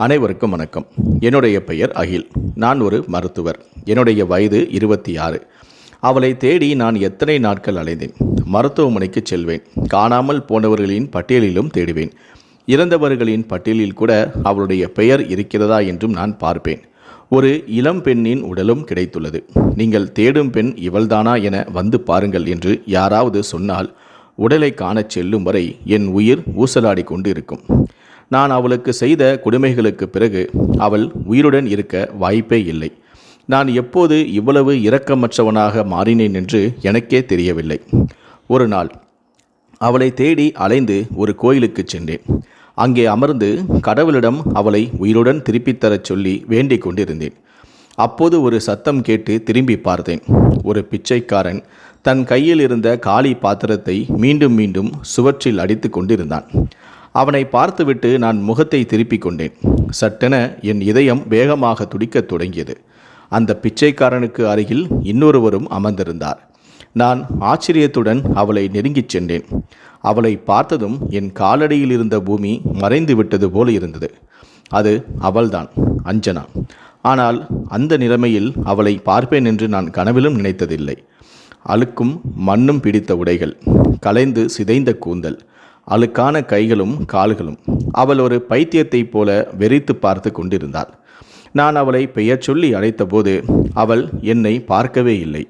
அனைவருக்கும் வணக்கம். என்னுடைய பெயர் அகில். நான் ஒரு மருத்துவர். என்னுடைய வயது 26. அவளை தேடி நான் எத்தனை நாட்கள் அலைந்தேன். மருத்துவமனைக்கு செல்வேன். காணாமல் போனவர்களின் பட்டியலிலும் தேடுவேன். இறந்தவர்களின் பட்டியலில் கூட அவளுடைய பெயர் இருக்கிறதா என்றும் நான் பார்ப்பேன். ஒரு இளம் பெண்ணின் உடலும் கிடைத்துள்ளது. நீங்கள் தேடும் பெண் இவள்தானா என வந்து பாருங்கள் என்று யாராவது சொன்னால் உடலை காணச் செல்லும் வரை என் உயிர் ஊசலாடி கொண்டு இருக்கும். நான் அவளுக்கு செய்த கொடுமைகளுக்கு பிறகு அவள் உயிருடன் இருக்க வாய்ப்பே இல்லை. நான் எப்போது இவ்வளவு இரக்கமற்றவனாக மாறினேன் என்று எனக்கே தெரியவில்லை. ஒரு நாள் அவளை தேடி அலைந்து ஒரு கோயிலுக்கு சென்றேன். அங்கே அமர்ந்து கடவுளிடம் அவளை உயிருடன் திருப்பித் தரச் சொல்லி வேண்டிக் கொண்டிருந்தேன். அப்போது ஒரு சத்தம் கேட்டு திரும்பி பார்த்தேன். ஒரு பிச்சைக்காரன் தன் கையில் இருந்த காலி பாத்திரத்தை மீண்டும் மீண்டும் சுவற்றில் அடித்து கொண்டிருந்தான். அவனை பார்த்துவிட்டு நான் முகத்தை திருப்பிக் கொண்டேன். சட்டென என் இதயம் வேகமாக துடிக்கத் தொடங்கியது. அந்த பிச்சைக்காரனுக்கு அருகில் இன்னொருவரும் அமர்ந்திருந்தார். நான் ஆச்சரியத்துடன் அவளை நெருங்கிச் சென்றேன். அவளை பார்த்ததும் என் காலடியில் இருந்த பூமி மறைந்து விட்டது போல இருந்தது. அது அவள்தான், அஞ்சனா. ஆனால் அந்த நிலைமையில் அவளை பார்ப்பேன் என்று நான் கனவிலும் நினைத்ததில்லை. அழுக்கும் மண்ணும் பிடித்த உடைகள், கலைந்து சிதைந்த கூந்தல், அழுக்கான கைகளும் கால்களும். அவள் ஒரு பைத்தியத்தைப் போல வெறித்து பார்த்து கொண்டிருந்தாள். நான் அவளை பெயர் சொல்லி அழைத்தபோது அவள் என்னை பார்க்கவே இல்லை.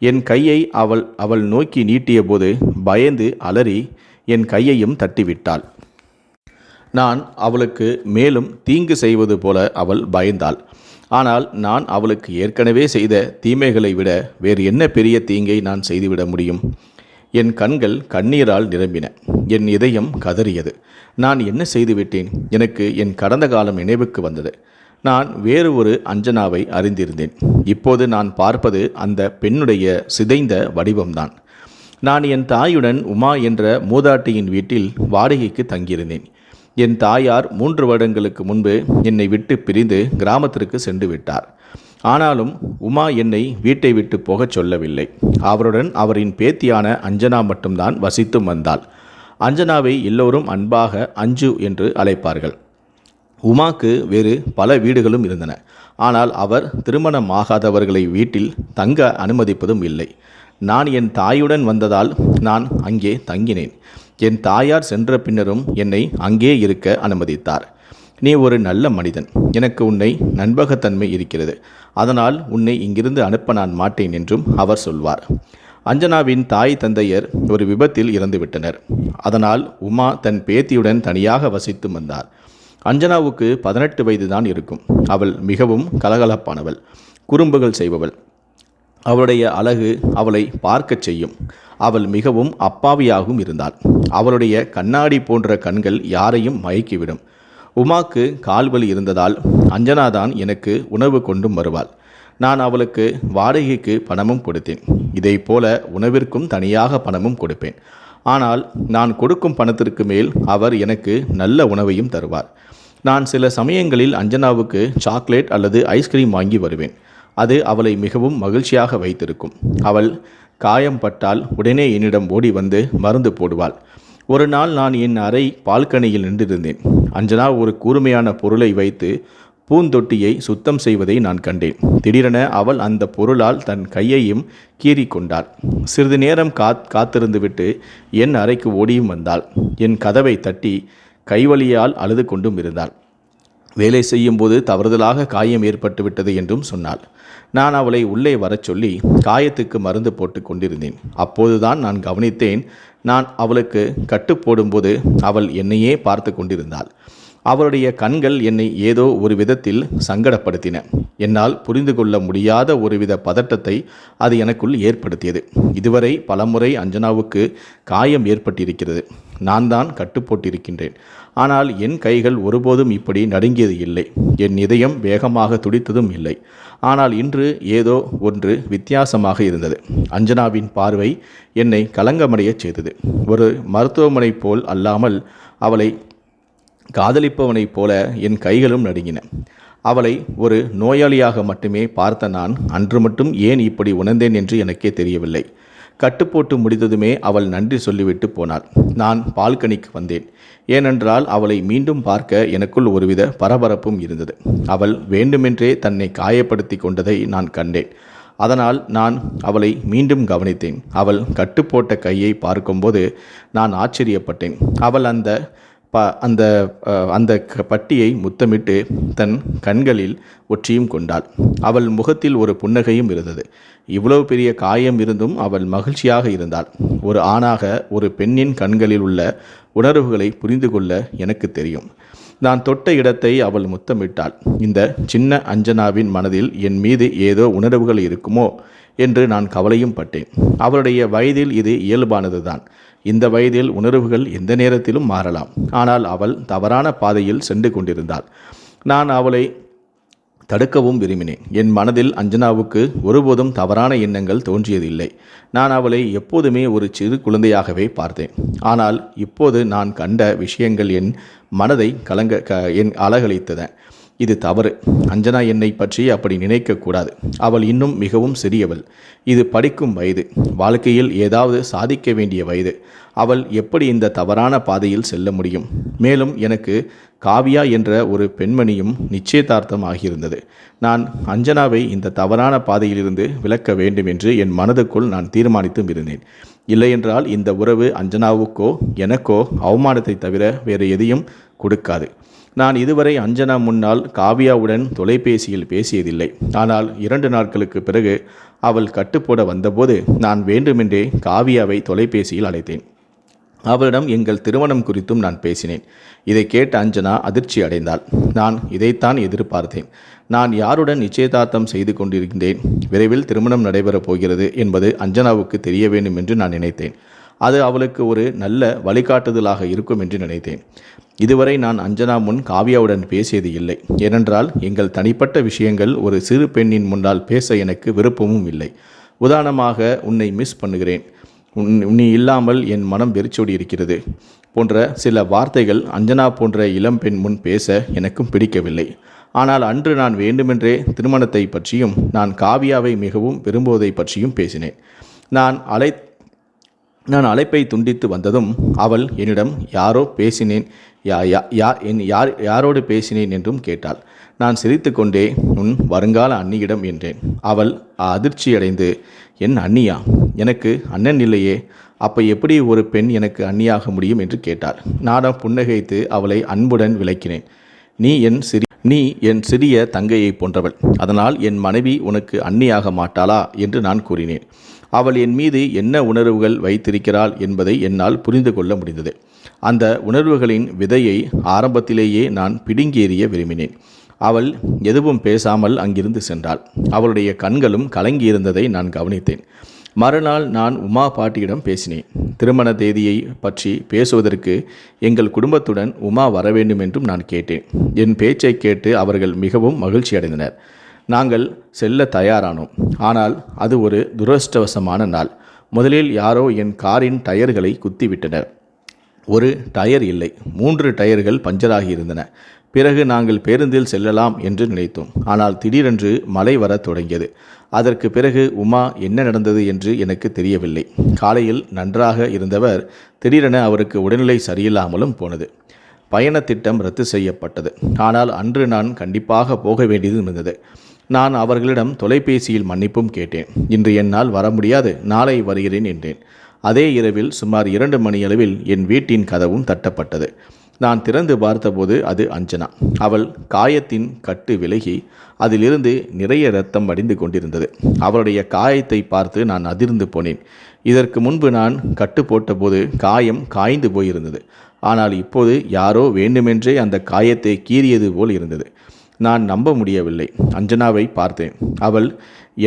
என் கையை அவள் நோக்கி நீட்டிய போது பயந்து அலறி என் கையையும் தட்டிவிட்டாள். நான் அவளுக்கு மேலும் தீங்கு செய்வது போல அவள் பயந்தாள். ஆனால் நான் அவளுக்கு ஏற்கனவே செய்த தீமைகளை விட வேறு என்ன பெரிய தீங்கை நான் செய்துவிட முடியும்? என் கண்கள் கண்ணீரால் நிரம்பின. என் இதயம் கதறியது. நான் என்ன செய்துவிட்டேன்? எனக்கு என் கடந்த காலம் நினைவுக்கு வந்தது. நான் வேறு ஒரு அஞ்சனாவை அறிந்திருந்தேன். இப்போது நான் பார்ப்பது அந்த பெண்ணுடைய சிதைந்த வடிவம்தான். நான் என் தாயுடன் உமா என்ற மூதாட்டியின் வீட்டில் வாடகைக்கு தங்கியிருந்தேன். என் தாயார் 3 வருடங்களுக்கு முன்பு என்னை விட்டு பிரிந்து கிராமத்திற்கு சென்று விட்டார். ஆனாலும் உமா என்னை வீட்டை விட்டு போகச் சொல்லவில்லை. அவருடன் அவரின் பேத்தியான அஞ்சனா மட்டும்தான் வசித்து வந்தாள். அஞ்சனாவை எல்லோரும் அன்பாக அஞ்சு என்று அழைப்பார்கள். உமாக்கு வேறு பல வீடுகளும் இருந்தன. ஆனால் அவர் திருமணமாகாதவர்களை வீட்டில் தங்க அனுமதிப்பதும் இல்லை. நான் என் தாயுடன் வந்ததால் நான் அங்கே தங்கினேன். என் தாயார் சென்ற பின்னரும் என்னை அங்கே இருக்க அனுமதித்தார். நீ ஒரு நல்ல மனிதன். எனக்கு உன்னை நண்பகத்தன்மை இருக்கிறது. அதனால் உன்னை இங்கிருந்து அனுப்ப நான் மாட்டேன் என்றும் அவர் சொல்வார். அஞ்சனாவின் தாய் தந்தையர் ஒரு விபத்தில் இறந்துவிட்டனர். அதனால் உமா தன் பேத்தியுடன் தனியாக வசித்து வந்தார். அஞ்சனாவுக்கு 18 வயது தான் இருக்கும். அவள் மிகவும் கலகலப்பானவள், குறும்புகள் செய்பவள். அவளுடைய அழகு அவளை பார்க்கச் செய்யும். அவள் மிகவும் அப்பாவியாகவும் இருந்தாள். அவளுடைய கண்ணாடி போன்ற கண்கள் யாரையும் மயக்கிவிடும். உமாக்கு கால்வலி இருந்ததால் அஞ்சனாதான் எனக்கு உணவு கொண்டும் வருவாள். நான் அவளுக்கு வாடகைக்கு பணமும் கொடுத்தேன். இதை போல உணவிற்கும் தனியாக பணமும் கொடுப்பேன். ஆனால் நான் கொடுக்கும் பணத்திற்கு மேல் அவர் எனக்கு நல்ல உணவையும் தருவார். நான் சில சமயங்களில் அஞ்சனாவுக்கு சாக்லேட் அல்லது ஐஸ்கிரீம் வாங்கி வருவேன். அது அவளை மிகவும் மகிழ்ச்சியாக வைத்திருக்கும். அவள் காயம் பட்டால் உடனே என்னிடம் ஓடி வந்து மருந்து போடுவாள். ஒரு நாள் நான் என் அறை பால்கனியில் நின்றிருந்தேன். அஞ்சனா ஒரு கூர்மையான பொருளை வைத்து பூந்தொட்டியை சுத்தம் செய்வதை நான் கண்டேன். திடீரென அவள் அந்த பொருளால் தன் கையையும் கீறி கொண்டாள். சிறிது நேரம் காத்திருந்துவிட்டு என் அறைக்கு ஓடியும் வந்தாள். என் கதவை தட்டி கைவலியால் அழுது கொண்டும் இருந்தாள். வேலை செய்யும் போது தவறுதலாக காயம் ஏற்பட்டு விட்டது என்றும் சொன்னாள். நான் அவளை உள்ளே வரச் சொல்லி காயத்துக்கு மருந்து போட்டு கொண்டிருந்தேன். அப்போதுதான் நான் கவனித்தேன். நான் அவளுக்கு கட்டு போடும்போது அவள் என்னையே பார்த்து கொண்டிருந்தாள். அவளுடைய கண்கள் என்னை ஏதோ ஒரு விதத்தில் சங்கடப்படுத்தின. என்னால் புரிந்து கொள்ள முடியாத ஒருவித பதட்டத்தை அது எனக்குள் ஏற்படுத்தியது. இதுவரை பலமுறை அஞ்சனாவுக்கு காயம் ஏற்பட்டிருக்கிறது. நான் தான் கட்டுப்போட்டிருக்கின்றேன். ஆனால் என் கைகள் ஒருபோதும் இப்படி நடுங்கியது இல்லை. என் இதயம் வேகமாக துடித்ததும் இல்லை. ஆனால் இன்று ஏதோ ஒன்று வித்தியாசமாக இருந்தது. அஞ்சனாவின் பார்வை என்னை கலங்கமடையச் செய்தது. ஒரு மருத்துவமனை போல் அல்லாமல் அவளை காதலிப்பவனைப் போல என் கைகளும் நடுங்கின. அவளை ஒரு நோயாளியாக மட்டுமே பார்த்த நான் அன்று மட்டும் ஏன் இப்படி உணர்ந்தேன் என்று எனக்கே தெரியவில்லை. கட்டுப்போட்டு முடித்ததுமே அவள் நன்றி சொல்லிவிட்டு போனாள். நான் பால்கனிக்கு வந்தேன். ஏனென்றால் அவளை மீண்டும் பார்க்க எனக்குள் ஒருவித பரபரப்பும் இருந்தது. அவள் வேண்டுமென்றே தன்னை காயப்படுத்தி கொண்டதை நான் கண்டேன். அதனால் நான் அவளை மீண்டும் கவனித்தேன். அவள் கட்டுப்போட்ட கையை பார்க்கும்போது நான் ஆச்சரியப்பட்டேன். அவள் அந்த பட்டியை முத்தமிட்டு தன் கண்களில் ஒற்றியும் கொண்டாள். அவள் முகத்தில் ஒரு புன்னகையும் இருந்தது. இவ்வளவு பெரிய காயம் இருந்தும் அவள் மகிழ்ச்சியாக இருந்தாள். ஒரு ஆணாக ஒரு பெண்ணின் கண்களில் உள்ள உணர்வுகளை புரிந்து கொள்ள எனக்கு தெரியும். நான் தொட்ட இடத்தை அவள் முத்தமிட்டாள். இந்த சின்ன அஞ்சனாவின் மனதில் என் மீது ஏதோ உணர்வுகள் இருக்குமோ என்று நான் கவலையும் பட்டேன். அவளுடைய வயதில் இது இயல்பானதுதான். இந்த வயதில் உணர்வுகள் எந்த நேரத்திலும் மாறலாம். ஆனால் அவள் தவறான பாதையில் சென்று கொண்டிருந்தாள். நான் அவளை தடுக்கவும் விரும்பினேன். என் மனதில் அஞ்சனாவுக்கு ஒருபோதும் தவறான எண்ணங்கள் தோன்றியதில்லை. நான் அவளை எப்போதுமே ஒரு சிறு குழந்தையாகவே பார்த்தேன். ஆனால் இப்போது நான் கண்ட விஷயங்கள் என் மனதை என் அலகழித்தன. இது தவறு. அஞ்சனா என்னை பற்றி அப்படி நினைக்கக்கூடாது. அவள் இன்னும் மிகவும் சிறியவள். இது படிக்கும் வயது, வாழ்க்கையில் ஏதாவது சாதிக்க வேண்டிய வயது. அவள் எப்படி இந்த தவறான பாதையில் செல்ல முடியும்? மேலும் எனக்கு காவியா என்ற ஒரு பெண்மணியும் நிச்சயதார்த்தம் ஆகியிருந்தது. நான் அஞ்சனாவை இந்த தவறான பாதையிலிருந்து விலக்க வேண்டும் என்று என் மனதுக்குள் நான் தீர்மானித்தும் இருந்தேன். இல்லையென்றால் இந்த உறவு அஞ்சனாவுக்கோ எனக்கோ அவமானத்தை தவிர வேறு எதையும் கொடுக்காது. நான் இதுவரை அஞ்சனா முன்னால் காவியாவுடன் தொலைபேசியில் பேசியதில்லை. ஆனால் 2 நாட்களுக்கு பிறகு அவள் கட்டுப்போட வந்தபோது நான் வேண்டுமென்றே காவியாவை தொலைபேசியில் அழைத்தேன். அவளிடம் எங்கள் திருமணம் குறித்தும் நான் பேசினேன். இதை கேட்ட அஞ்சனா அதிர்ச்சி அடைந்தாள். நான் இதைத்தான் எதிர்பார்த்தேன். நான் யாருடன் நிச்சயதார்த்தம் செய்து கொண்டிருந்தேன், விரைவில் திருமணம் நடைபெறப் போகிறது என்பது அஞ்சனாவுக்கு தெரிய வேண்டும் என்று நான் நினைத்தேன். அது அவளுக்கு ஒரு நல்ல வழிகாட்டுதலாக இருக்கும் என்று நினைத்தேன். இதுவரை நான் அஞ்சனா முன் காவியாவுடன் பேசியது இல்லை. ஏனென்றால் எங்கள் தனிப்பட்ட விஷயங்கள் ஒரு சிறு பெண்ணின் முன்னால் பேச எனக்கு விருப்பமும் இல்லை. உதாரணமாக, உன்னை மிஸ் பண்ணுகிறேன், நீ இல்லாமல் என் மனம் வெறிச்சோடி இருக்கிறது போன்ற சில வார்த்தைகள் அஞ்சனா போன்ற இளம்பெண் முன் பேச எனக்கும் பிடிக்கவில்லை. ஆனால் அன்று நான் வேண்டுமென்றே திருமணத்தை பற்றியும் நான் காவியாவை மிகவும் விரும்புவதை பற்றியும் பேசினேன். நான் அழைப்பை துண்டித்து வந்ததும் அவள் என்னிடம் யாரோடு பேசினேன் என்றும் கேட்டாள். நான் சிரித்து கொண்டே உன் வருங்கால அண்ணியிடம் என்றேன். அவள் அதிர்ச்சியடைந்து, என் அண்ணியா? எனக்கு அண்ணன் இல்லையே, அப்போ எப்படி ஒரு பெண் எனக்கு அண்ணியாக முடியும் என்று கேட்டாள். நானும் புன்னகைத்து அவளை அன்புடன் விளக்கினேன். நீ என் சிறிய தங்கையை போன்றவள், அதனால் என் மனைவி உனக்கு அண்ணியாக மாட்டாளா என்று நான் கூறினேன். அவள் என் மீது என்ன உணர்வுகள் வைத்திருக்கிறாள் என்பதை என்னால் புரிந்து கொள்ள முடிந்தது. அந்த உணர்வுகளின் விதையை ஆரம்பத்திலேயே நான் பிடுங்கி எறிய விரும்பினேன். அவள் எதுவும் பேசாமல் அங்கிருந்து சென்றாள். அவளுடைய கண்களும் கலங்கியிருந்ததை நான் கவனித்தேன். மறுநாள் நான் உமா பாட்டியிடம் பேசினேன். திருமண தேதியை பற்றி பேசுவதற்கு எங்கள் குடும்பத்துடன் உமா வர வேண்டும் என்றும் நான் கேட்டேன். என் பேச்சை கேட்டு அவர்கள் மிகவும் மகிழ்ச்சி அடைந்தனர். நாங்கள் செல்ல தயாரானோம். ஆனால் அது ஒரு துரதிர்ஷ்டவசமான நாள். முதலில் யாரோ என் காரின் டயர்களை குத்திவிட்டனர். ஒரு டயர் இல்லை, 3 டயர்கள் பஞ்சராகி இருந்தன. பிறகு நாங்கள் பேருந்தில் செல்லலாம் என்று நினைத்தோம். ஆனால் திடீரென்று மழை வரத் தொடங்கியது. அதற்கு பிறகு உமா என்ன நடந்தது என்று எனக்கு தெரியவில்லை. காலையில் நன்றாக இருந்தவர் திடீரென அவருக்கு உடல்நிலை சரியில்லாமலும் போனது. பயண திட்டம் ரத்து செய்யப்பட்டது. ஆனால் அன்று நான் கண்டிப்பாக போக வேண்டியது இருந்தது. நான் அவர்களிடம் தொலைபேசியில் மன்னிப்பும் கேட்டேன். இன்று என்னால் வர முடியாது, நாளை வருகிறேன் என்றேன். அதே இரவில் சுமார் 2 மணியளவில் என் வீட்டின் கதவும் தட்டப்பட்டது. நான் திறந்து பார்த்தபோது அது அஞ்சனா. அவள் காயத்தின் கட்டு விலகி அதிலிருந்து நிறைய இரத்தம் வடிந்து கொண்டிருந்தது. அவளுடைய காயத்தை பார்த்து நான் அதிர்ந்து போனேன். இதற்கு முன்பு நான் கட்டு போட்டபோது காயம் காய்ந்து போயிருந்தது. ஆனால் இப்போது யாரோ வேண்டுமென்றே அந்த காயத்தை கீறியது போல் இருந்தது. நான் நம்ப முடியவில்லை. அஞ்சனாவை பார்த்தேன். அவள்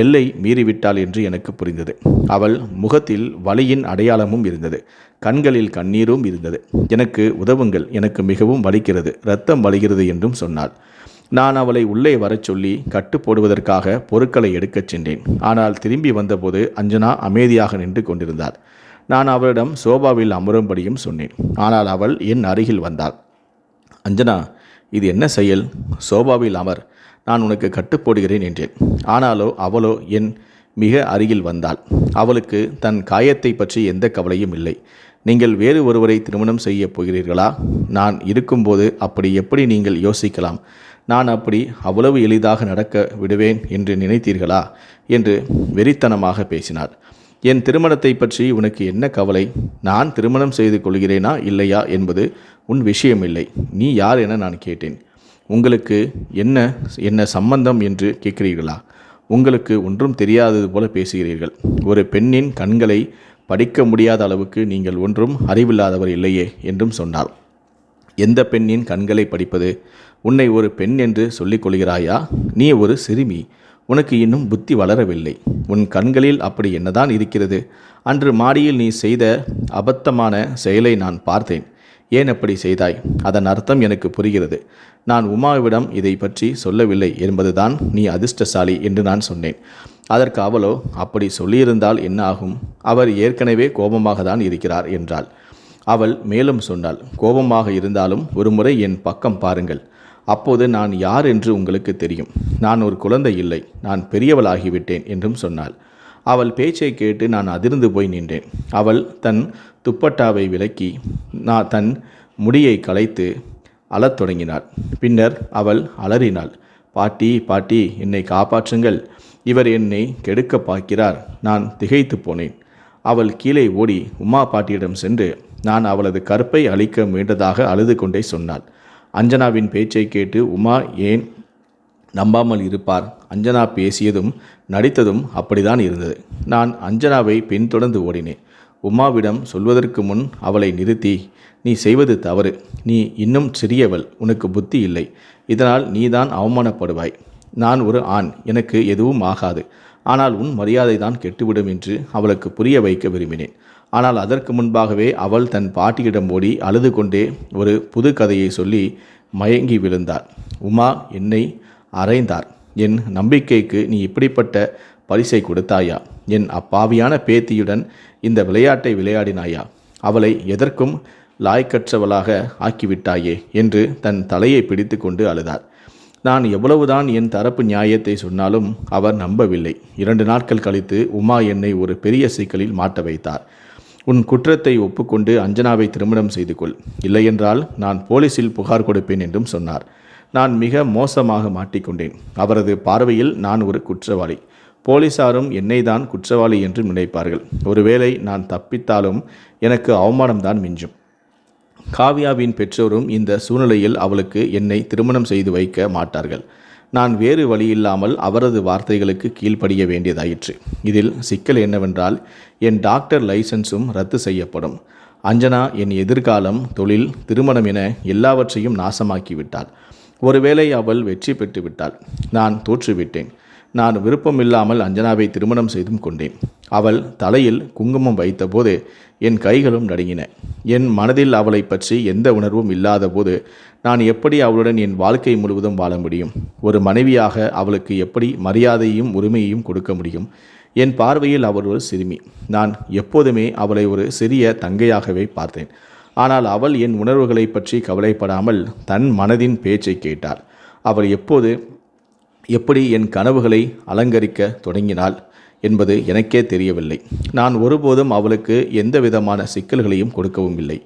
எல்லை மீறிவிட்டாள் என்று எனக்கு புரிந்தது. அவள் முகத்தில் வலியின் அடையாளமும் இருந்தது. கண்களில் கண்ணீரும் இருந்தது. எனக்கு உதவுங்கள், எனக்கு மிகவும் வலிக்கிறது, இரத்தம் வலிகிறது என்றும் சொன்னாள். நான் அவளை உள்ளே வரச் சொல்லி கட்டு போடுவதற்காக பொருட்களை எடுக்கச் சென்றேன். ஆனால் திரும்பி வந்தபோது அஞ்சனா அமைதியாக நின்று கொண்டிருந்தாள். நான் அவளிடம் சோபாவில் அமரும்படியும் சொன்னேன். ஆனால் அவள் என் அருகில் வந்தாள். அஞ்சனா, இது என்ன செயல்? சோபாவில் அமர், நான் உனக்கு கட்டு போடுகிறேன் என்றேன். ஆனாலோ அவளோ என் மிக அருகில் வந்தாள். அவளுக்கு தன் காயத்தை பற்றி எந்த கவலையும் இல்லை. நீங்கள் வேறு ஒருவரை திருமணம் செய்ய போகிறீர்களா? நான் இருக்கும்போது அப்படி எப்படி நீங்கள் யோசிக்கலாம்? நான் அப்படி அவ்வளவு எளிதாக நடக்க விடுவேன் என்று நினைத்தீர்களா என்று வெறித்தனமாக பேசினார். என் திருமணத்தை பற்றி உனக்கு என்ன கவலை? நான் திருமணம் செய்து கொள்கிறேனா இல்லையா என்பது உன் விஷயமில்லை. நீ யார் என நான் கேட்டேன். உங்களுக்கு என்ன சம்பந்தம் என்று கேட்கிறீர்களா? உங்களுக்கு ஒன்றும் தெரியாதது போல பேசுகிறீர்கள். ஒரு பெண்ணின் கண்களை படிக்க முடியாத அளவுக்கு நீங்கள் ஒன்றும் அறிவில்லாதவர் இல்லையே என்றும் சொன்னாள். எந்த பெண்ணின் கண்களை படிப்பது? உன்னை ஒரு பெண் என்று சொல்லிக் கொள்கிறாயா? நீ ஒரு சிறுமி. உனக்கு இன்னும் புத்தி வளரவில்லை. உன் கண்களில் அப்படி என்னதான் இருக்கிறது? அன்று மாடியில் நீ செய்த அபத்தமான செயலை நான் பார்த்தேன். ஏன் அப்படி செய்தாய்? அதன் அர்த்தம் எனக்கு புரிகிறது. நான் உமாவிடம் இதை பற்றி சொல்லவில்லை என்பதுதான் நீ அதிர்ஷ்டசாலி என்று நான் சொன்னேன். அதற்கு அவளோ, அப்படி சொல்லியிருந்தால் என்ன ஆகும்? அவர் ஏற்கனவே கோபமாக தான் இருக்கிறார் என்றாள். அவள் மேலும் சொன்னாள், கோபமாக இருந்தாலும் ஒருமுறை என் பக்கம் பாருங்கள். அப்போது நான் யார் என்று உங்களுக்கு தெரியும். நான் ஒரு குழந்தை இல்லை, நான் பெரியவளாகிவிட்டேன் என்றும் சொன்னாள். அவள் பேச்சை கேட்டு நான் அதிர்ந்து போய் நின்றேன். அவள் தன் துப்பட்டாவை விலக்கி தன் முடியை களைத்து அழத் தொடங்கினாள். பின்னர் அவள் அலறினாள், பாட்டி பாட்டி, என்னை காப்பாற்றுங்கள், இவர் என்னை கெடுக்க பார்க்கிறார். நான் திகைத்து போனேன். அவள் கீழே ஓடி உமா பாட்டியிடம் சென்று நான் அவளது கற்பை அழிக்க முயன்றதாக அழுது கொண்டே சொன்னாள். அஞ்சனாவின் பேச்சை கேட்டு உமா ஏன் நம்பாமல் இருப்பார்? அஞ்சனா பேசியதும் நடித்ததும் அப்படிதான் இருந்தது. நான் அஞ்சனாவை பின்தொடர்ந்து ஓடினேன். உமாவிடம் சொல்வதற்கு முன் அவளை நிறுத்தி, நீ செய்வது தவறு. நீ இன்னும் சிறியவள், உனக்கு புத்தி இல்லை. இதனால் நீதான் அவமானப்படுவாய். நான் ஒரு ஆண், எனக்கு எதுவும் ஆகாது. ஆனால் உன் மரியாதை தான் கெட்டுவிடும் என்று அவளுக்கு புரிய வைக்க விரும்பினேன். ஆனால் அதற்கு முன்பாகவே அவள் தன் பாட்டியிடம் ஓடி அழுது கொண்டே ஒரு புது கதையை சொல்லி மயங்கி விழுந்தாள். உமா என்னை அறைந்தார். என் நம்பிக்கைக்கு நீ இப்படிப்பட்ட பரிசை கொடுத்தாயா? என் அப்பாவியான பேத்தியுடன் இந்த விளையாட்டை விளையாடினாயா? அவளை எதற்கும் லாய்க்கற்றவளாக ஆக்கிவிட்டாயே என்று தன் தலையை பிடித்து கொண்டு அழுதார். நான் எவ்வளவுதான் என் தரப்பு நியாயத்தை சொன்னாலும் அவர் நம்பவில்லை. 2 நாட்கள் கழித்து உமா என்னை ஒரு பெரிய சிக்கலில் மாட்ட வைத்தார். உன் குற்றத்தை ஒப்புக்கொண்டு அஞ்சனாவை திருமணம் செய்து கொள், இல்லையென்றால் நான் போலீஸில் புகார் கொடுப்பேன் என்றும் சொன்னார். நான் மிக மோசமாக மாட்டிக்கொண்டேன். அவரது பார்வையில் நான் ஒரு குற்றவாளி. போலீசாரும் என்னை தான் குற்றவாளி என்று நினைப்பார்கள். ஒருவேளை நான் தப்பித்தாலும் எனக்கு அவமானம்தான் மிஞ்சும். காவ்யாவின் பெற்றோரும் இந்த சூழ்நிலையில் அவளுக்கு என்னை திருமணம் செய்து வைக்க மாட்டார்கள். நான் வேறு வழியில்லாமல் அவரது வார்த்தைகளுக்கு கீழ்ப்படிய வேண்டியதாயிற்று. இதில் சிக்கல் என்னவென்றால் என் டாக்டர் லைசன்ஸும் ரத்து செய்யப்படும். அஞ்சனா என் எதிர்காலம், தொழில், திருமணம் என எல்லாவற்றையும் நாசமாக்கிவிட்டாள். ஒருவேளை அவள் வெற்றி பெற்று விட்டாள். நான் தோற்றுவிட்டேன். நான் விருப்பமில்லாமல் அஞ்சனாவை திருமணம் செய்தும் கொண்டேன். அவள் தலையில் குங்குமம் வைத்தபோது என் கைகளும் நடுங்கின. என் மனதில் அவளை பற்றி எந்த உணர்வும் இல்லாத போது நான் எப்படி அவளுடன் என் வாழ்க்கை முழுவதும் வாழ முடியும்? ஒரு மனைவியாக அவளுக்கு எப்படி மரியாதையும் உரிமையையும் கொடுக்க முடியும்? என் பார்வையில் அவள் ஒரு சிறுமி. நான் எப்போதுமே அவளை ஒரு சிறிய தங்கையாகவே பார்த்தேன். ஆனால் அவள் என் உணர்வுகளை பற்றி கவலைப்படாமல் தன் மனதின் பேச்சை கேட்டாள். அவள் எப்படி என் கனவுகளை அலங்கரிக்க தொடங்கினாள் என்பது எனக்கே தெரியவில்லை. நான் ஒருபோதும் அவளுக்கு எந்த விதமான சிக்கல்களையும் கொடுக்கவும் இல்லை.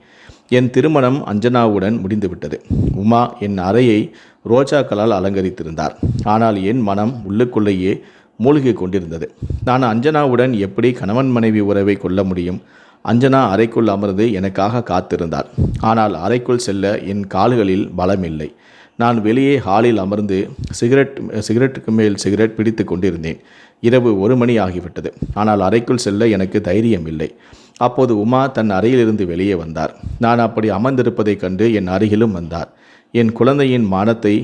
என் திருமணம் அஞ்சனாவுடன் முடிந்துவிட்டது. உமா என் அறையை ரோஜாக்களால் அலங்கரித்திருந்தார். ஆனால் என் மனம் உள்ளுக்குள்ளேயே மூழ்கி கொண்டிருந்தது. நான் அஞ்சனாவுடன் எப்படி கணவன் மனைவி உறவை கொள்ள முடியும்? அஞ்சனா அறைக்குள் அமர்ந்து எனக்காக காத்திருந்தாள். ஆனால் அறைக்குள் செல்ல என் கால்களில் பலமில்லை. நான் வெளியே ஹாலில் அமர்ந்து சிகரெட்டுக்கு மேல் சிகரெட் பிடித்து கொண்டிருந்தேன். இரவு 1 மணி ஆகிவிட்டது. ஆனால் அறைக்குள் செல்ல எனக்கு தைரியம் இல்லை. அப்போது உமா தன் அறையிலிருந்து வெளியே வந்தார். நான் அப்படி அமர்ந்திருப்பதைக் கண்டு என் அருகிலும் வந்தார். என் குழந்தையின் மானத்தை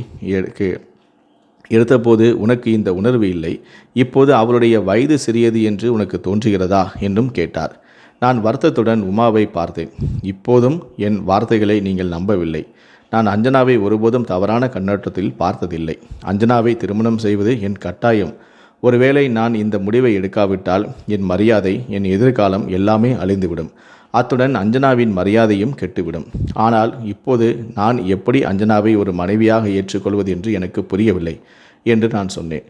எடுத்தபோது உனக்கு இந்த உணர்வு இல்லை, இப்போது அவளுடைய வயது சிறியது என்று உனக்கு தோன்றுகிறதா என்றும் கேட்டார். நான் வருத்தத்துடன் உமாவை பார்த்தேன். இப்போதும் என் வார்த்தைகளை நீங்கள் நம்பவில்லை. நான் அஞ்சனாவை ஒருபோதும் தவறான கண்ணோட்டத்தில் பார்த்ததில்லை. அஞ்சனாவை திருமணம் செய்வது என் கட்டாயம். ஒருவேளை நான் இந்த முடிவை எடுக்காவிட்டால் என் மரியாதை, என் எதிர்காலம் எல்லாமே அழிந்துவிடும். அத்துடன் அஞ்சனாவின் மரியாதையும் கெட்டுவிடும். ஆனால் இப்போது நான் எப்படி அஞ்சனாவை ஒரு மனைவியாக ஏற்றுக்கொள்வது என்று எனக்கு புரியவில்லை என்று நான் சொன்னேன்.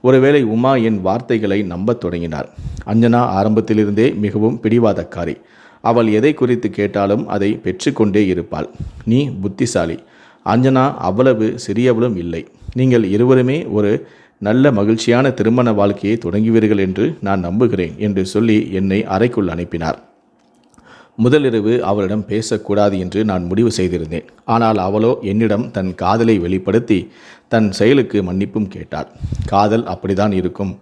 ஒருவேளை உமா என் வார்த்தைகளை நம்பத் தொடங்கினார். அஞ்சனா ஆரம்பத்திலிருந்தே மிகவும் பிடிவாதக்காரி. அவள் எதை குறித்து கேட்டாலும் அதை பெற்றுக்கொண்டே இருப்பாள். நீ புத்திசாலி. அஞ்சனா அவ்வளவு சிறியவளும் இல்லை. நீங்கள் இருவருமே ஒரு நல்ல மகிழ்ச்சியான திருமண வாழ்க்கையை தொடங்குவீர்கள் என்று நான் நம்புகிறேன் என்று சொல்லி என்னை அறைக்குள் அனுப்பினார். முதலிரவு அவளிடம் பேசக்கூடாது என்று நான் முடிவு செய்திருந்தேன். ஆனால் அவளோ என்னிடம் தன் காதலை வெளிப்படுத்தி தன் செயலுக்கு மன்னிப்பும் கேட்டாள். காதல் அப்படிதான் இருக்கும்.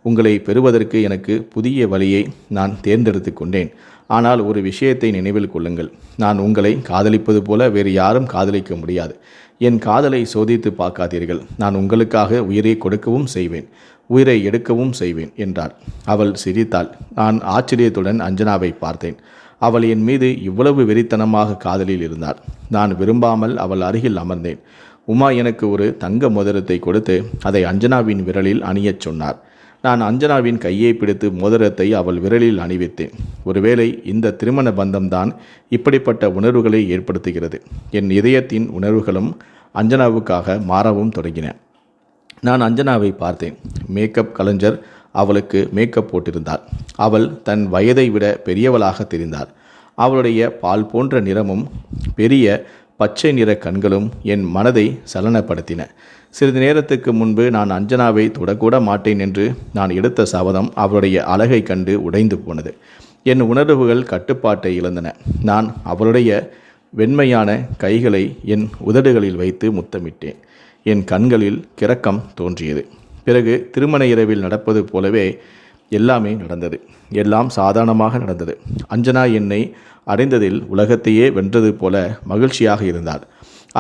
உங்களை பெறுவதற்கு எனக்கு புதிய வழியை நான் தேர்ந்தெடுத்து கொண்டேன். ஆனால் ஒரு விஷயத்தை நினைவில் கொள்ளுங்கள். நான் உங்களை காதலிப்பது போல வேறு யாரும் காதலிக்க முடியாது. என் காதலை சோதித்து பார்க்காதீர்கள். நான் உங்களுக்காக உயிரை கொடுக்கவும் செய்வேன், உயிரை எடுக்கவும் செய்வேன் என்றாள். அவள் சிரித்தாள். நான் ஆச்சரியத்துடன் அஞ்சனாவை பார்த்தேன். அவள் என் மீது இவ்வளவு வெறித்தனமாக காதலில் இருந்தாள். நான் விரும்பாமல் அவள் அருகில் அமர்ந்தேன். உமா எனக்கு ஒரு தங்க மோதிரத்தை கொடுத்து அதை அஞ்சனாவின் விரலில் அணியச் சொன்னார். நான் அஞ்சனாவின் கையை பிடித்து மோதிரத்தை அவள் விரலில் அணிவித்தேன். ஒருவேளை இந்த திருமண பந்தம்தான் இப்படிப்பட்ட உணர்வுகளை ஏற்படுத்துகிறது. என் இதயத்தின் உணர்வுகளும் அஞ்சனாவுக்காக மாறவும் தொடங்கின. நான் அஞ்சனாவை பார்த்தேன். மேக்கப் கலைஞர் அவளுக்கு மேக்கப் போட்டிருந்தாள். அவள் தன் வயதை விட பெரியவளாக தெரிந்தாள். அவளுடைய பால் போன்ற நிறமும் பெரிய பச்சை நிற கண்களும் என் மனதை சலனப்படுத்தின. சிறிது நேரத்துக்கு முன்பு நான் அஞ்சனாவை தொடக்கூட மாட்டேன் என்று நான் எடுத்த சபதம் அவளுடைய அழகை கண்டு உடைந்து போனது. என் உணர்வுகள் கட்டுப்பாட்டை இழந்தன. நான் அவளுடைய வெண்மையான கைகளை என் உதடுகளில் வைத்து முத்தமிட்டேன். என் கண்களில் கிறக்கம் தோன்றியது. பிறகு திருமண இரவில் நடப்பது போலவே எல்லாமே நடந்தது. எல்லாம் சாதாரணமாக நடந்தது. அஞ்சனா என்னை அடைந்ததில் உலகத்தையே வென்றது போல மகிழ்ச்சியாக இருந்தாள்.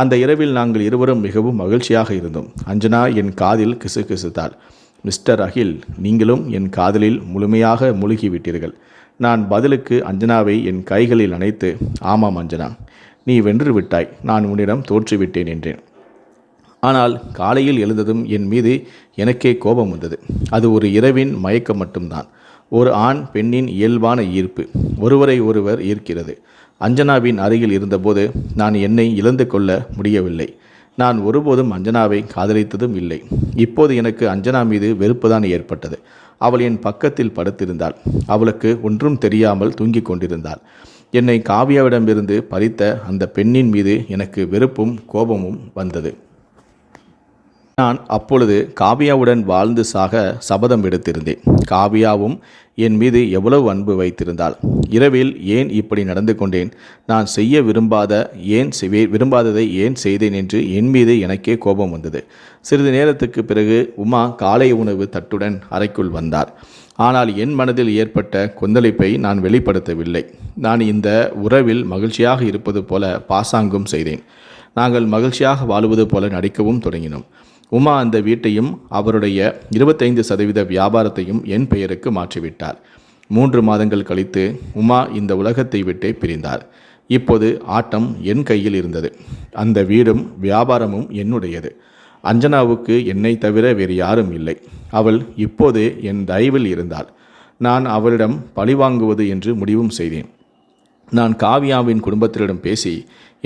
அந்த இரவில் நாங்கள் இருவரும் மிகவும் மகிழ்ச்சியாக இருந்தோம். அஞ்சனா என் காதில் கிசுகிசுத்தாள். மிஸ்டர் அகில், நீங்களும் என் காதலில் முழுமையாக மூழ்கிவிட்டீர்கள். நான் பதிலுக்கு அஞ்சனாவை என் கைகளில் அணைத்து, ஆமாம் அஞ்சனா, நீ வென்று விட்டாய், நான் உன்னிடம் தோற்றுவிட்டேன் என்றேன். ஆனால் காலையில் எழுந்ததும் என் மீது எனக்கே கோபம் வந்தது. அது ஒரு இரவின் மயக்கம் மட்டும்தான். ஒரு ஆண் பெண்ணின் இயல்பான ஈர்ப்பு ஒருவரை ஒருவர் ஈர்க்கிறது. அஞ்சனாவின் அருகில் இருந்தபோது நான் என்னை இழந்து கொள்ள முடியவில்லை. நான் ஒருபோதும் அஞ்சனாவை காதலித்ததும் இல்லை. இப்போது எனக்கு அஞ்சனா மீது வெறுப்புதான் ஏற்பட்டது. அவள் என் பக்கத்தில் படுத்திருந்தாள். அவளுக்கு ஒன்றும் தெரியாமல் தூங்கிக் கொண்டிருந்தாள். என்னை காவியாவிடமிருந்து பறித்த அந்த பெண்ணின் மீது எனக்கு வெறுப்பும் கோபமும் வந்தது. நான் அப்பொழுது காவியாவுடன் வாழ்ந்து சாக சபதம் எடுத்திருந்தேன். காவியாவும் என் மீது எவ்வளவு அன்பு வைத்திருந்தாள். இரவில் ஏன் இப்படி நடந்து கொண்டேன்? நான் செய்ய விரும்பாததை ஏன் செய்தேன் என்று என் மீது எனக்கே கோபம் வந்தது. சிறிது நேரத்துக்கு பிறகு உமா காலை உணவு தட்டுடன் அறைக்குள் வந்தார். ஆனால் என் மனதில் ஏற்பட்ட கொந்தளிப்பை நான் வெளிப்படுத்தவில்லை. நான் இந்த உறவில் மகிழ்ச்சியாக இருப்பது போல பாசாங்கும் செய்தேன். நாங்கள் மகிழ்ச்சியாக வாழுவது போல நடிக்கவும் தொடங்கினோம். உமா அந்த வீட்டையும் அவருடைய 25% வியாபாரத்தையும் என் பெயருக்கு மாற்றிவிட்டார். 3 மாதங்கள் கழித்து உமா இந்த உலகத்தை விட்டே பிரிந்தார். இப்போது ஆட்டம் என் கையில் இருந்தது. அந்த வீடும் வியாபாரமும் என்னுடையது. அஞ்சனாவுக்கு என்னை தவிர வேறு யாரும் இல்லை. அவள் இப்போது என் தயவில் இருந்தாள். நான் அவளிடம் பழிவாங்குவது என்று முடிவும் செய்தேன். நான் காவியாவின் குடும்பத்தினரிடம் பேசி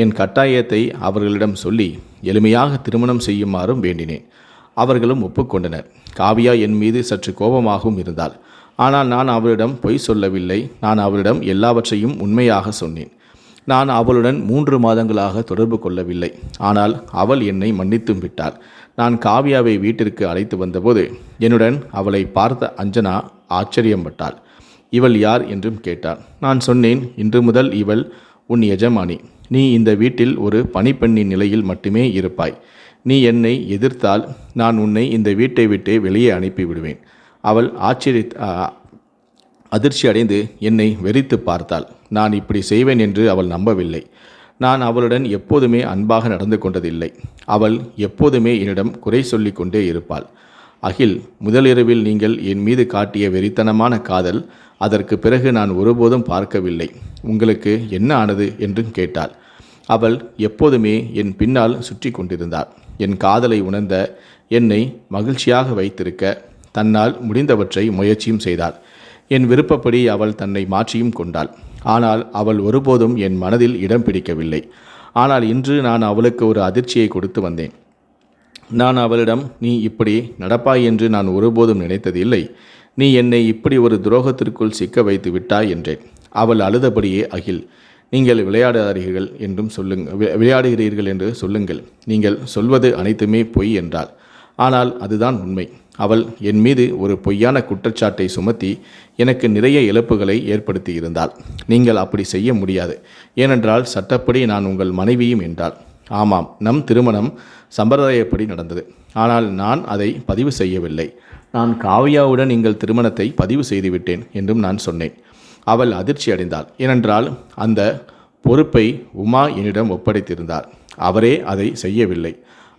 என் கட்டாயத்தை அவர்களிடம் சொல்லி எளிமையாக திருமணம் செய்யுமாறும் வேண்டினேன். அவர்களும் ஒப்புக்கொண்டனர். காவியா என் மீது சற்று கோபமாகவும் இருந்தாள். ஆனால் நான் அவளிடம் பொய் சொல்லவில்லை. நான் அவளிடம் எல்லாவற்றையும் உண்மையாக சொன்னேன். நான் அவளுடன் 3 மாதங்களாக தொடர்பு கொள்ளவில்லை. ஆனால் அவள் என்னை மன்னித்தும் விட்டாள். நான் காவியாவை வீட்டிற்கு அழைத்து வந்தபோது என்னுடன் அவளை பார்த்த அஞ்சனா ஆச்சரியப்பட்டாள். இவள் யார் என்றும் கேட்டாள். நான் சொன்னேன், இன்று முதல் இவள் உன் எஜமானி. நீ இந்த வீட்டில் ஒரு பணிப்பெண்ணின் நிலையில் மட்டுமே இருப்பாய். நீ என்னை எதிர்த்தால் நான் உன்னை இந்த வீட்டை விட்டு வெளியே அனுப்பிவிடுவேன். அவள் அதிர்ச்சி அடைந்து என்னை வெறித்து பார்த்தாள். நான் இப்படி செய்வேன் என்று அவள் நம்பவில்லை. நான் அவளுடன் எப்போதுமே அன்பாக நடந்து கொண்டதில்லை. அவள் எப்போதுமே என்னிடம் குறை சொல்லி கொண்டே இருப்பாள். அகில், முதலிரவில் நீங்கள் என் மீது காட்டிய வெறித்தனமான காதல், அதற்கு பிறகு நான் ஒருபோதும் பார்க்கவில்லை. உங்களுக்கு என்ன ஆனது என்றும் கேட்டாள். அவள் எப்போதுமே என் பின்னால் சுற்றி கொண்டிருந்தாள். என் காதலை உணர்ந்த என்னை மகிழ்ச்சியாக வைத்திருக்க தன்னால் முடிந்தவற்றை முயற்சியும் செய்தாள். என் விருப்பப்படி அவள் தன்னை மாற்றியும் கொண்டாள். ஆனால் அவள் ஒருபோதும் என் மனதில் இடம் பிடிக்கவில்லை. ஆனால் இன்று நான் அவளுக்கு ஒரு அதிர்ச்சியை கொடுத்து வந்தேன். நான் அவளிடம், நீ இப்படி நடப்பாய் என்று நான் ஒருபோதும் நினைத்ததில்லை. நீ என்னை இப்படி ஒரு துரோகத்திற்குள் சிக்க வைத்து விட்டாய் என்றேன். அவள் அழுதபடியே, அகில், நீங்கள் விளையாடுகிறீர்கள் என்று சொல்லுங்கள். நீங்கள் சொல்வது அனைத்துமே பொய் என்றாள். ஆனால் அதுதான் உண்மை. அவள் என் மீது ஒரு பொய்யான குற்றச்சாட்டை சுமத்தி எனக்கு நிறைய இழப்புகளை ஏற்படுத்தியிருந்தாள். நீங்கள் அப்படி செய்ய முடியாது. ஏனென்றால் சட்டப்படி நான் உங்கள் மனைவியும் என்றாள். ஆமாம், நம் திருமணம் சம்பிரதாயப்படி நடந்தது. ஆனால் நான் அதை பதிவு செய்யவில்லை. நான் காவியாவுடன் எங்கள் திருமணத்தை பதிவு செய்துவிட்டேன் என்றும் நான் சொன்னேன். அவள் அதிர்ச்சி அடைந்தாள். ஏனென்றால் அந்த பொறுப்பை உமா என்னிடம் ஒப்படைத்திருந்தார். அவரே அதை செய்யவில்லை.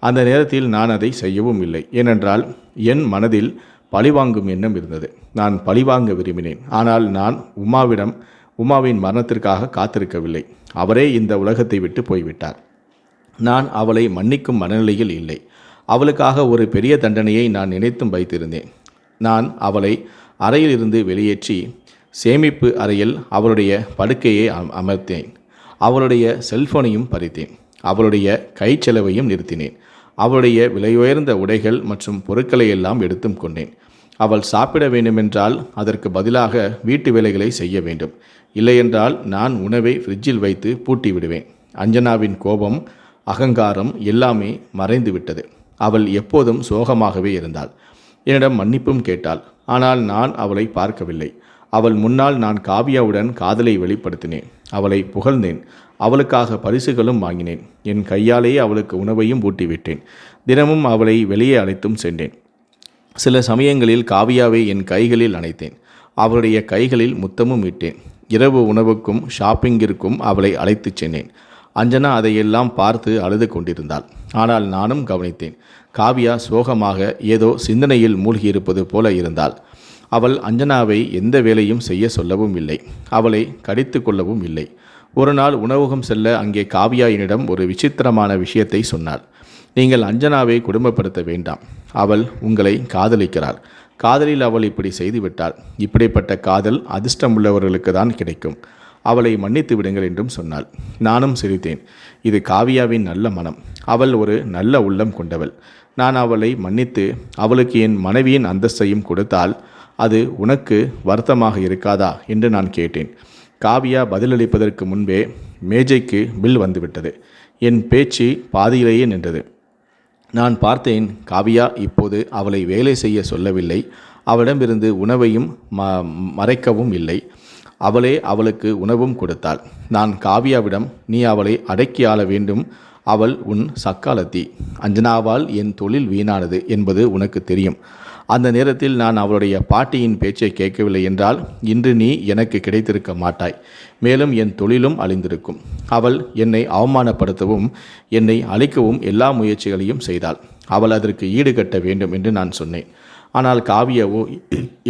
அந்த நேரத்தில் நான் அதை செய்யவும் இல்லை. ஏனென்றால் என் மனதில் பழிவாங்கும் எண்ணம் இருந்தது. நான் பழிவாங்க விரும்பினேன். ஆனால் நான் உமாவின் மரணத்திற்காக காத்திருக்கவில்லை. அவரே இந்த உலகத்தை விட்டு போய்விட்டார். நான் அவளை மன்னிக்கும் மனநிலையில் இல்லை. அவளுக்காக ஒரு பெரிய தண்டனையை நான் நினைத்தும் வைத்திருந்தேன். நான் அவளை அறையிலிருந்து வெளியேற்றி சேமிப்பு அறையில் அவளுடைய படுக்கையை அமர்த்தேன். அவளுடைய செல்போனையும் பறித்தேன். அவளுடைய கைச்செலவையும் நிறுத்தினேன். அவளுடைய விலையுயர்ந்த உடைகள் மற்றும் பொருட்களை எல்லாம் எடுத்தும் கொண்டேன். அவள் சாப்பிட வேண்டுமென்றால் அதற்கு பதிலாக வீட்டு வேலைகளை செய்ய வேண்டும். இல்லையென்றால் நான் உணவை ஃப்ரிட்ஜில் வைத்து பூட்டி விடுவேன். அஞ்சனாவின் கோபம், அகங்காரம் எல்லாமே மறைந்து விட்டது. அவள் எப்போதும் சோகமாகவே இருந்தாள். என்னிடம் மன்னிப்பும் கேட்டாள். ஆனால் நான் அவளை பார்க்கவில்லை. அவள் முன்னால் நான் காவியாவுடன் காதலை வெளிப்படுத்தினேன். அவளை புகழ்ந்தேன். அவளுக்காக பரிசுகளும் வாங்கினேன். என் கையாலேயே அவளுக்கு உணவையும் ஊட்டிவிட்டேன். தினமும் அவளை வெளியே அழைத்தும் சென்றேன். சில சமயங்களில் காவியாவை என் கைகளில் அணைத்தேன். அவளுடைய கைகளில் முத்தமும் இட்டேன். இரவு உணவுக்கும் ஷாப்பிங்கிற்கும் அவளை அழைத்துச் சென்றேன். அஞ்சனா அதையெல்லாம் பார்த்து அழுது கொண்டிருந்தாள். ஆனால் நானும் கவனித்தேன். காவியா சோகமாக ஏதோ சிந்தனையில் மூழ்கியிருப்பது போல இருந்தாள். அவள் அஞ்சனாவை எந்த வேலையும் செய்ய சொல்லவும் இல்லை. அவளை கடித்து கொள்ளவும் இல்லை. ஒரு நாள் உணவகம் செல்ல அங்கே காவியா என்னிடம் ஒரு விசித்திரமான விஷயத்தை சொன்னாள். நீங்கள் அஞ்சனாவை குடும்பப்படுத்த வேண்டாம். அவள் உங்களை காதலிக்கிறாள். காதலில் அவள் இப்படி செய்துவிட்டாள். இப்படிப்பட்ட காதல் அதிர்ஷ்டமுள்ளவர்களுக்கு தான் கிடைக்கும். அவளை மன்னித்து விடுங்கள் என்றும் சொன்னாள். நானும் சிரித்தேன். இது காவியாவின் நல்ல மனம். அவள் ஒரு நல்ல உள்ளம் கொண்டவள். நான் அவளை மன்னித்து அவளுக்கு என் மனைவியின் அந்தஸ்தையும் கொடுத்தால் அது உனக்கு வருத்தமாக இருக்காதா என்று நான் கேட்டேன். காவியா பதிலளிப்பதற்கு முன்பே மேஜைக்கு பில் வந்துவிட்டது. என் பேச்சு பாதியிலேயே நின்றது. நான் பார்த்தேன், காவியா இப்போது அவளை வேலை செய்ய சொல்லவில்லை. அவளிடமிருந்து உணவையும் மறைக்கவும் இல்லை. அவளே அவளுக்கு உணவும் கொடுத்தாள். நான் காவியாவிடம், நீ அவளை அடக்கி ஆள வேண்டும். அவள் உன் சக்காலத்தி. அஞ்சனாவால் என் தொழில் வீணானது என்பது உனக்கு தெரியும். அந்த நேரத்தில் நான் அவளுடைய பாட்டியின் பேச்சை கேட்கவில்லை என்றால் இன்று நீ எனக்கு கிடைத்திருக்க மாட்டாய். மேலும் என் தொழிலும் அழிந்திருக்கும். அவள் என்னை அவமானப்படுத்தவும் என்னை அழிக்கவும் எல்லா முயற்சிகளையும் செய்தாள். அவள் அதற்கு ஈடுகட்ட வேண்டும் என்று நான் சொன்னேன். ஆனால் காவியாவோ,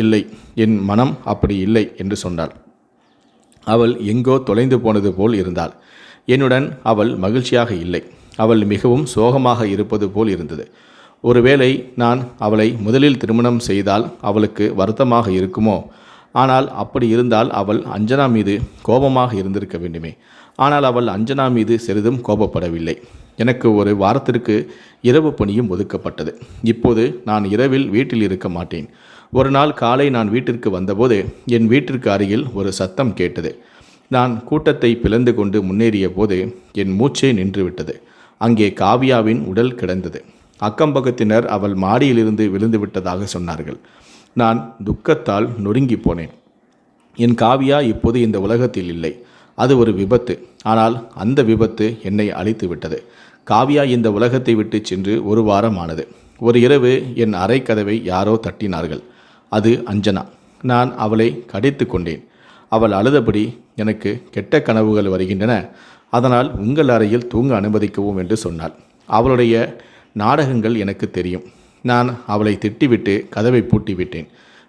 இல்லை, என் மனம் அப்படி இல்லை என்று சொன்னாள். அவள் எங்கோ தொலைந்து போனது போல் இருந்தாள். என்னுடன் அவள் மகிழ்ச்சியாக இல்லை. அவள் மிகவும் சோகமாக இருப்பது போல் இருந்தது. ஒருவேளை நான் அவளை முதலில் திருமணம் செய்தால் அவளுக்கு வருத்தமாக இருக்குமோ? ஆனால் அப்படி இருந்தால் அவள் அஞ்சனா மீது கோபமாக இருந்திருக்க வேண்டுமே. ஆனால் அவள் அஞ்சனா மீது சிறிதும் கோபப்படவில்லை. எனக்கு ஒரு வாரத்திற்கு இரவு பணியும் ஒதுக்கப்பட்டது. இப்போது நான் இரவில் வீட்டில் இருக்க மாட்டேன். ஒரு நாள் காலை நான் வீட்டிற்கு வந்தபோது என் வீட்டிற்கு அருகில் ஒரு சத்தம் கேட்டது. நான் கூட்டத்தை பிளந்து கொண்டு முன்னேறிய போது என் மூச்சே நின்றுவிட்டது. அங்கே காவியாவின் உடல் கிடந்தது. அக்கம்பக்கத்தினர் அவள் மாடியிலிருந்து விழுந்து விட்டதாக சொன்னார்கள். நான் துக்கத்தால் நொறுங்கி போனேன். என் காவியா இப்போது இந்த உலகத்தில் இல்லை. அது ஒரு விபத்து. ஆனால் அந்த விபத்து என்னை அழித்து விட்டது. காவியா இந்த உலகத்தை விட்டு சென்று ஒரு வாரம் ஆனது. ஒரு இரவு என் அறை கதவை யாரோ தட்டினார்கள். அது அஞ்சனா. நான் அவளை கடித்து கொண்டேன். அவள் அழுதபடி, எனக்கு கெட்ட கனவுகள் வருகின்றன, அதனால் உங்கள் அறையில் தூங்க அனுமதிக்கவும் என்று சொன்னாள். அவளுடைய நாடகங்கள் எனக்கு தெரியும். நான் அவளை திட்டிவிட்டு கதவை பூட்டிவிட்டேன்.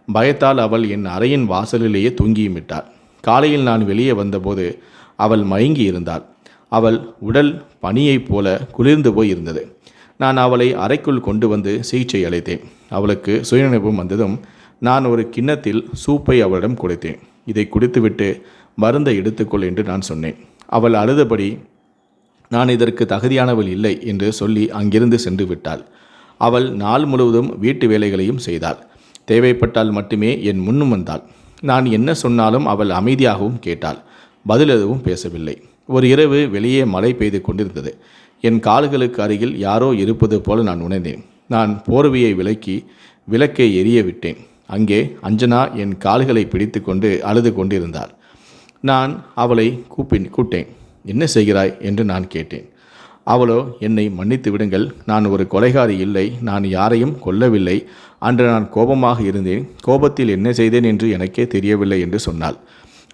பயத்தால் அவள் என் அறையின் வாசலிலேயே தூங்கியும் விட்டாள். காலையில் நான் வெளியே வந்தபோது அவள் மயங்கி இருந்தாள். அவள் உடல் பனியைப் போல குளிர்ந்து போய் இருந்தது. நான் அவளை அறைக்குள் கொண்டு வந்து சிகிச்சை அளித்தேன். அவளுக்கு சுயநினைவும் வந்ததும் நான் ஒரு கிண்ணத்தில் சூப்பை அவளிடம் கொடுத்தேன். இதை குடித்துவிட்டு மருந்தை எடுத்துக்கொள் என்று நான் சொன்னேன். அவள் அழுதபடி, நான் இதற்கு தகுதியானவள் இல்லை என்று சொல்லி அங்கிருந்து சென்று விட்டாள். அவள் நாள் முழுவதும் வீட்டு வேலைகளையும் செய்தாள். தேவைப்பட்டால் மட்டுமே என் முன்னும் வந்தாள். நான் என்ன சொன்னாலும் அவள் அமைதியாகவும் கேட்டாள். பதில் எதுவும் பேசவில்லை. ஒரு இரவு வெளியே மழை பெய்து கொண்டிருந்தது. என் கால்களுக்கு அருகில் யாரோ இருப்பது போல நான் உணர்ந்தேன். நான் போர்வையை விலக்கி விளக்கை எரிய விட்டேன். அங்கே அஞ்சனா என் கால்களை பிடித்து கொண்டு அழுது கொண்டிருந்தாள். நான் அவளை கூப்பிட்டேன். என்ன செய்கிறாய் என்று நான் கேட்டேன். அவளோ, என்னை மன்னித்து விடுங்கள், நான் ஒரு கொலைகாரி இல்லை, நான் யாரையும் கொல்லவில்லை, அன்று நான் கோபமாக இருந்தேன், கோபத்தில் என்ன செய்தேன் என்று எனக்கே தெரியவில்லை என்று சொன்னாள்.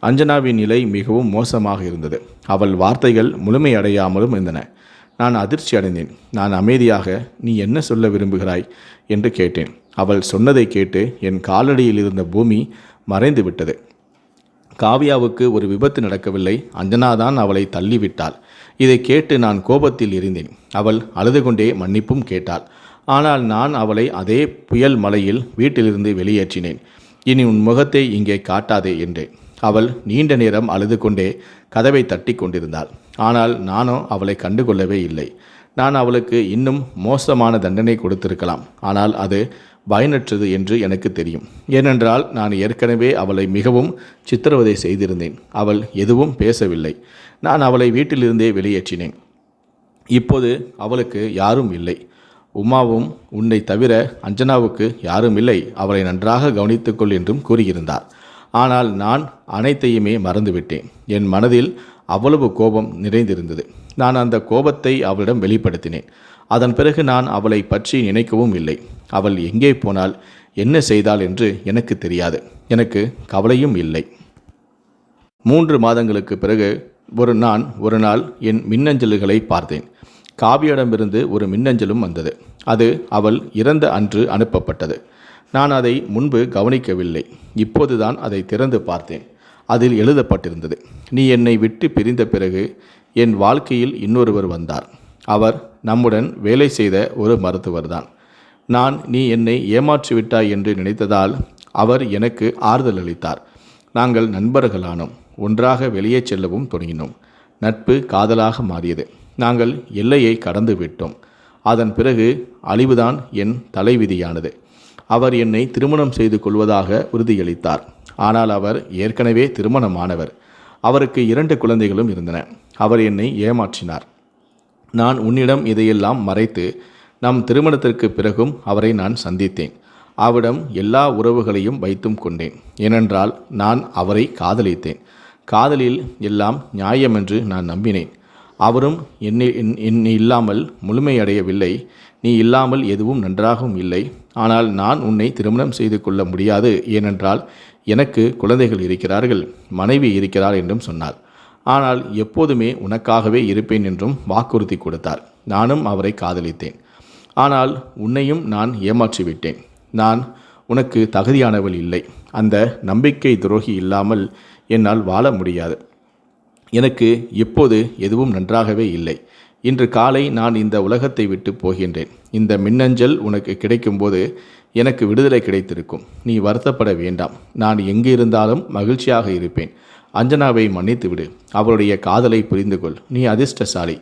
அஞ்சனாவின் நிலை மிகவும் மோசமாக இருந்தது. அவள் வார்த்தைகள் முழுமையடையாமலும் இருந்தன. நான் அதிர்ச்சி அடைந்தேன். நான் அமைதியாக, நீ என்ன சொல்ல விரும்புகிறாய் என்று கேட்டேன். அவள் சொன்னதை கேட்டு என் காலடியில் இருந்த பூமி மறைந்து விட்டது. காவியாவுக்கு ஒரு விபத்து நடக்கவில்லை, அஞ்சனாதான் அவளை தள்ளிவிட்டாள். இதை கேட்டு நான் கோபத்தில் இருந்தேன். அவள் அழுது கொண்டே மன்னிப்பும் கேட்டாள். ஆனால் நான் அவளை அதே புயல் மலையில் வீட்டிலிருந்து வெளியேற்றினேன். இனி உன் முகத்தை இங்கே காட்டாதே என்றேன். அவள் நீண்ட நேரம் அழுது கொண்டே கதவை தட்டி கொண்டிருந்தாள். ஆனால் நானோ அவளை கண்டுகொள்ளவே இல்லை. நான் அவளுக்கு இன்னும் மோசமான தண்டனை கொடுத்திருக்கலாம். ஆனால் அது பயனற்றது என்று எனக்கு தெரியும். ஏனென்றால் நான் ஏற்கனவே அவளை மிகவும் சித்திரவதை செய்திருந்தேன். அவள் எதுவும் பேசவில்லை. நான் அவளை வீட்டிலிருந்தே வெளியேற்றினேன். இப்போது அவளுக்கு யாரும் இல்லை. உமாவும் உன்னை தவிர அஞ்சனாவுக்கு யாரும் இல்லை, அவளை நன்றாக கவனித்துக்கொள் என்றும் கூறியிருந்தார். ஆனால் நான் அனைத்தையுமே மறந்துவிட்டேன். என் மனதில் அவ்வளவு கோபம் நிறைந்திருந்தது. நான் அந்த கோபத்தை அவளிடம் வெளிப்படுத்தினேன். அதன் பிறகு நான் அவளை பற்றி நினைக்கவும் இல்லை. அவள் எங்கே போனாள், என்ன செய்தாள் என்று எனக்கு தெரியாது. எனக்கு கவலையும் இல்லை. 3 மாதங்களுக்கு பிறகு ஒரு நாள் என் மின்னஞ்சல்களை பார்த்தேன். காவியிடமிருந்து ஒரு மின்னஞ்சலும் வந்தது. அது அவள் இறந்த அன்று அனுப்பப்பட்டது. நான் அதை முன்பு கவனிக்கவில்லை. இப்போதுதான் அதை திறந்து பார்த்தேன். அதில் எழுதப்பட்டிருந்தது, நீ என்னை விட்டு பிரிந்த பிறகு என் வாழ்க்கையில் இன்னொருவர் வந்தார். அவர் நம்முடன் வேலை செய்த ஒரு மருத்துவர்தான். நீ என்னை ஏமாற்றிவிட்டாய் என்று நினைத்ததால் அவர் எனக்கு ஆறுதல் அளித்தார். நாங்கள் நண்பர்களானோம். ஒன்றாக வெளியே செல்லவும் தொடங்கினோம். நட்பு காதலாக மாறியது. நாங்கள் எல்லையை கடந்து விட்டோம். அதன் பிறகு அழிவுதான் என் தலைவிதியானது. அவர் என்னை திருமணம் செய்து கொள்வதாக உறுதியளித்தார். ஆனால் அவர் ஏற்கனவே திருமணமானவர். அவருக்கு 2 குழந்தைகளும் இருந்தன. அவர் என்னை ஏமாற்றினார். நான் உன்னிடம் இதையெல்லாம் மறைத்து நம் திருமணத்திற்கு பிறகும் அவரை நான் சந்தித்தேன். அவரிடம் எல்லா உறவுகளையும் வைத்தும் கொண்டேன். ஏனென்றால் நான் அவரை காதலித்தேன். காதலில் எல்லாம் நியாயமென்று நான் நம்பினேன். அவரும் என்னை இல்லாமல் முழுமையடையவில்லை. நீ இல்லாமல் எதுவும் நன்றாகவும் இல்லை. ஆனால் நான் உன்னை திருமணம் செய்து கொள்ள முடியாது. ஏனென்றால் எனக்கு குழந்தைகள் இருக்கிறார்கள், மனைவி இருக்கிறார் என்றும் சொன்னார். ஆனால் எப்போதுமே உனக்காகவே இருப்பேன் என்றும் வாக்குறுதி கொடுத்தார். நானும் அவரை காதலித்தேன். ஆனால் உன்னையும் நான் ஏமாற்றிவிட்டேன். நான் உனக்கு தகுதியானவள் இல்லை. அந்த நம்பிக்கை துரோகி இல்லாமல் என்னால் வாழ முடியாது. எனக்கு இப்போது எதுவும் நன்றாகவே இல்லை. இன்று காலை நான் இந்த உலகத்தை விட்டு போகின்றேன். இந்த மின்னஞ்சல் உனக்கு கிடைக்கும்போது எனக்கு விடுதலை கிடைத்திருக்கும். நீ வருத்தப்பட வேண்டாம். நான் எங்கு இருந்தாலும் மகிழ்ச்சியாக இருப்பேன். அஞ்சனாவை மன்னித்து விடு. அவளுடைய காதலை புரிந்து கொள். நீ அதிர்ஷ்டசாலி.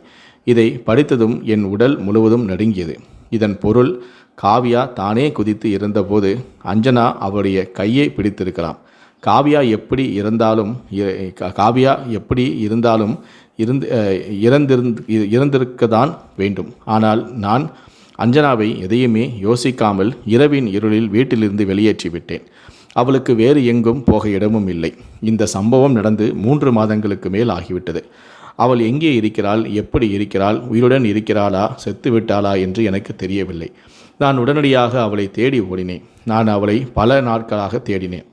இதை படித்ததும் என் உடல் முழுவதும் நடுங்கியது. இதன் பொருள், காவியா தானே குதித்து இறந்தபோது அஞ்சனா அவளுடைய கையை பிடித்திருக்கலாம். காவியா எப்படி இருந்தாலும் இறந்திருக்கத்தான் வேண்டும். ஆனால் நான் அஞ்சனாவை எதையுமே யோசிக்காமல் இரவின் இருளில் வீட்டிலிருந்து வெளியேற்றிவிட்டேன். அவளுக்கு வேறு எங்கும் போக இடமும் இல்லை. இந்த சம்பவம் நடந்து 3 மாதங்களுக்கு மேல் ஆகிவிட்டது. அவள் எங்கே இருக்கிறாள், எப்படி இருக்கிறாள், உயிருடன் இருக்கிறாளா, செத்து விட்டாளா என்று எனக்கு தெரியவில்லை. நான் உடனடியாக அவளை தேடி ஓடினேன். நான் அவளை பல நாட்களாக தேடினேன்.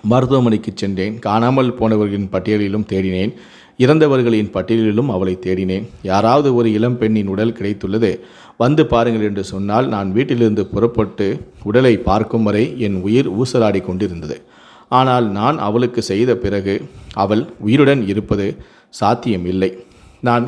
மருத்துவமனைக்கு சென்றேன். காணாமல் போனவர்களின் பட்டியலிலும் தேடினேன். இறந்தவர்களின் பட்டியலிலும் அவளை தேடினேன். யாராவது ஒரு இளம் பெண்ணின் உடல் கிடைத்துள்ளது, வந்து பாருங்கள் என்று சொன்னால் நான் வீட்டிலிருந்து புறப்பட்டு உடலை பார்க்கும் வரை என் உயிர் ஊசலாடி கொண்டிருந்தது. ஆனால் நான் அவளுக்கு செய்த பிறகு அவள் உயிருடன் இருப்பது சாத்தியமில்லை. நான்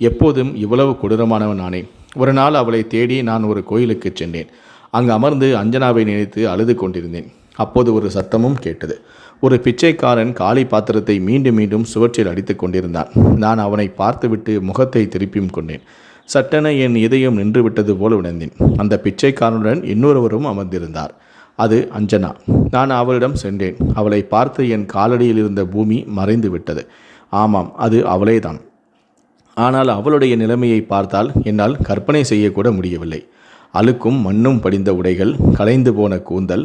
எப்போதும் இவ்வளவு கொடூரமானவன் ஆனேன். ஒரு நாள் அவளை தேடி நான் ஒரு கோயிலுக்கு சென்றேன். அங்கு அமர்ந்து அஞ்சனாவை நினைத்து அழுது கொண்டிருந்தேன். அப்போது ஒரு சத்தமும் கேட்டது. ஒரு பிச்சைக்காரன் காலி பாத்திரத்தை மீண்டும் மீண்டும் சுவற்றில் அடித்து கொண்டிருந்தான். நான் அவனை பார்த்துவிட்டு முகத்தை திருப்பியும் கொண்டேன். சட்டென என் இதயம் நின்றுவிட்டது போல உணர்ந்தேன். அந்த பிச்சைக்காரனுடன் இன்னொருவரும் அமர்ந்திருந்தார். அது அஞ்சனா. நான் அவளிடம் சென்றேன். அவளை பார்த்து என் காலடியில் இருந்த பூமி மறைந்து விட்டது. ஆமாம், அது அவளேதான். ஆனால் அவளுடைய நிலைமையை பார்த்தால் என்னால் கற்பனை செய்யக்கூட முடியவில்லை. அழுக்கும் மண்ணும் படிந்த உடைகள், கலைந்து போன கூந்தல்,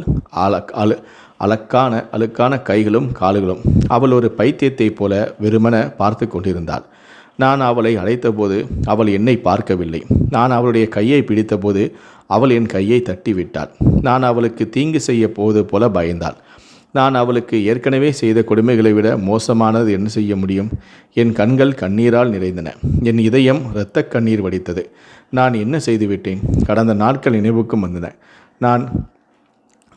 அழுக்கான கைகளும் கால்களும். அவள் ஒரு பைத்தியத்தைப் போல வெறுமன பார்த்து கொண்டிருந்தாள். நான் அவளை அழைத்தபோது அவள் என்னை பார்க்கவில்லை. நான் அவளுடைய கையை பிடித்தபோது அவள் என் கையை தட்டிவிட்டாள். நான் அவளுக்கு தீங்கு செய்ய போவது போல பயந்தாள். நான் அவளுக்கு ஏற்கனவே செய்த கொடுமைகளை விட மோசமானது என்ன செய்ய முடியும்? என் கண்கள் கண்ணீரால் நிறைந்தன. என் இதயம் இரத்த கண்ணீர் வடித்தது. நான் என்ன செய்துவிட்டேன்? கடந்த நாட்கள் நினைவுக்கும் வந்தன. நான்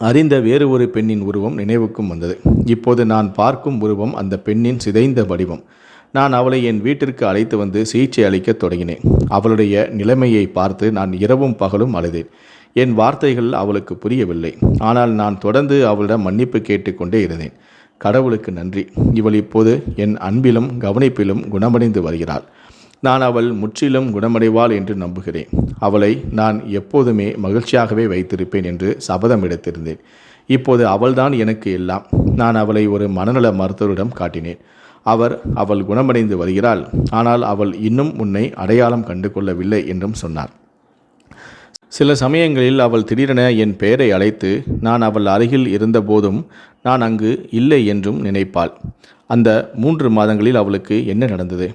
அறிந்த வேறு ஒரு பெண்ணின் உருவம் நினைவுக்கும் வந்தது. இப்போது நான் பார்க்கும் உருவம் அந்த பெண்ணின் சிதைந்த வடிவம். நான் அவளை என் வீட்டிற்கு அழைத்து வந்து சிகிச்சை அளிக்க தொடங்கினேன். அவளுடைய நிலைமையை பார்த்து நான் இரவும் பகலும் அழுதேன். என் வார்த்தைகள் அவளுக்கு புரியவில்லை. ஆனால் நான் தொடர்ந்து அவளிடம் மன்னிப்பு கேட்டுக்கொண்டே இருந்தேன். கடவுளுக்கு நன்றி, இவள் இப்போது என் அன்பிலும் கவனிப்பிலும் குணமடைந்து வருகிறாள். நான் அவள் முற்றிலும் குணமடைவாள் என்று நம்புகிறேன். அவளை நான் எப்போதுமே மகிழ்ச்சியாகவே வைத்திருப்பேன் என்று சபதம் எடுத்திருந்தேன். இப்போது அவள்தான் எனக்கு எல்லாம். நான் அவளை ஒரு மனநல மருத்துவரிடம் காட்டினேன். அவள் குணமடைந்து வருகிறாள். ஆனால் அவள் இன்னும் உன்னை அடையாளம் கண்டு கொள்ளவில்லை என்றும் சொன்னார். சில சமயங்களில் அவள் திடீரென என் பெயரை அழைத்து நான் அவள் அருகில் இருந்தபோதும் நான் அங்கு இல்லை என்றும் நினைப்பாள். அந்த 3 மாதங்களில் அவளுக்கு என்ன நடந்தது,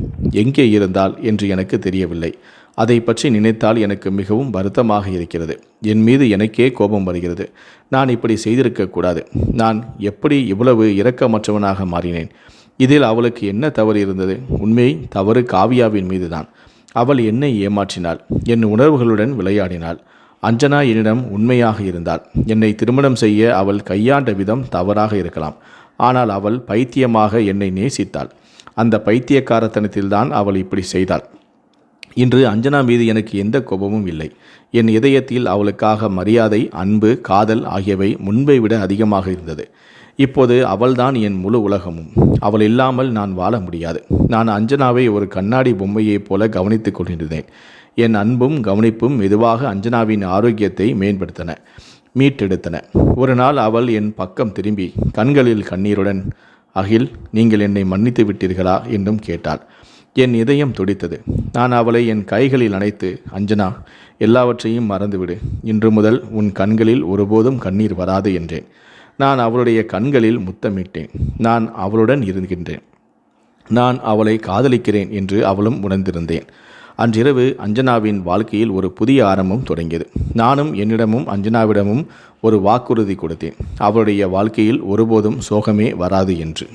எங்கே இருந்தாள் என்று எனக்கு தெரியவில்லை. அதை பற்றி நினைத்தால் எனக்கு மிகவும் வருத்தமாக இருக்கிறது. என் மீது எனக்கே கோபம் வருகிறது. நான் இப்படி செய்திருக்கக்கூடாது. நான் எப்படி இவ்வளவு இரக்கமற்றவனாக மாறினேன்? இதில் அவளுக்கு என்ன தவறு இருந்தது? உண்மை தவறு காவியாவின் மீதுதான். அவள் என்னை ஏமாற்றினாள். என் உணர்வுகளுடன் விளையாடினாள். அஞ்சனா என்னிடம் உண்மையாக இருந்தாள். என்னை திருமணம் செய்ய அவள் கையாண்ட விதம் தவறாக இருக்கலாம். ஆனால் அவள் பைத்தியமாக என்னை நேசித்தாள். அந்த பைத்தியக்காரத்தனத்தில்தான் அவள் இப்படி செய்தாள். இன்று அஞ்சனா மீது எனக்கு எந்த கோபமும் இல்லை. என் இதயத்தில் அவளுக்காக மரியாதை, அன்பு, காதல் ஆகியவை முன்பை விட அதிகமாக இருந்தது. இப்போது அவள்தான் என் முழு உலகமும். அவள் இல்லாமல் நான் வாழ முடியாது. நான் அஞ்சனாவை ஒரு கண்ணாடி பொம்மையைப் போல கவனித்துக் கொண்டிருந்தேன். என் அன்பும் கவனிப்பும் மெதுவாக அஞ்சனாவின் ஆரோக்கியத்தை மீட்டெடுத்தன. ஒரு நாள் அவள் என் பக்கம் திரும்பி கண்களில் கண்ணீருடன், அகில், நீங்கள் என்னை மன்னித்து விட்டீர்களா என்றும் கேட்டாள். என் இதயம் துடித்தது. நான் அவளை என் கைகளில் அணைத்து, அஞ்சனா, எல்லாவற்றையும் மறந்துவிடு. இன்று முதல் உன் கண்களில் ஒருபோதும் கண்ணீர் வராது என்றேன். நான் அவளுடைய கண்களில் முத்தமிட்டேன். நான் அவளுடன் இருக்கின்றேன். நான் அவளை காதலிக்கிறேன் என்று அவளும் உணர்ந்திருந்தேன். அன்றிரவு அஞ்சனாவின் வாழ்க்கையில் ஒரு புதிய ஆரம்பம் தொடங்கியது. நானும் என்னிடமும் அஞ்சனாவிடமும் ஒரு வாக்குறுதி கொடுத்தேன். அவளுடைய வாழ்க்கையில் ஒருபோதும் சோகமே வராது என்று.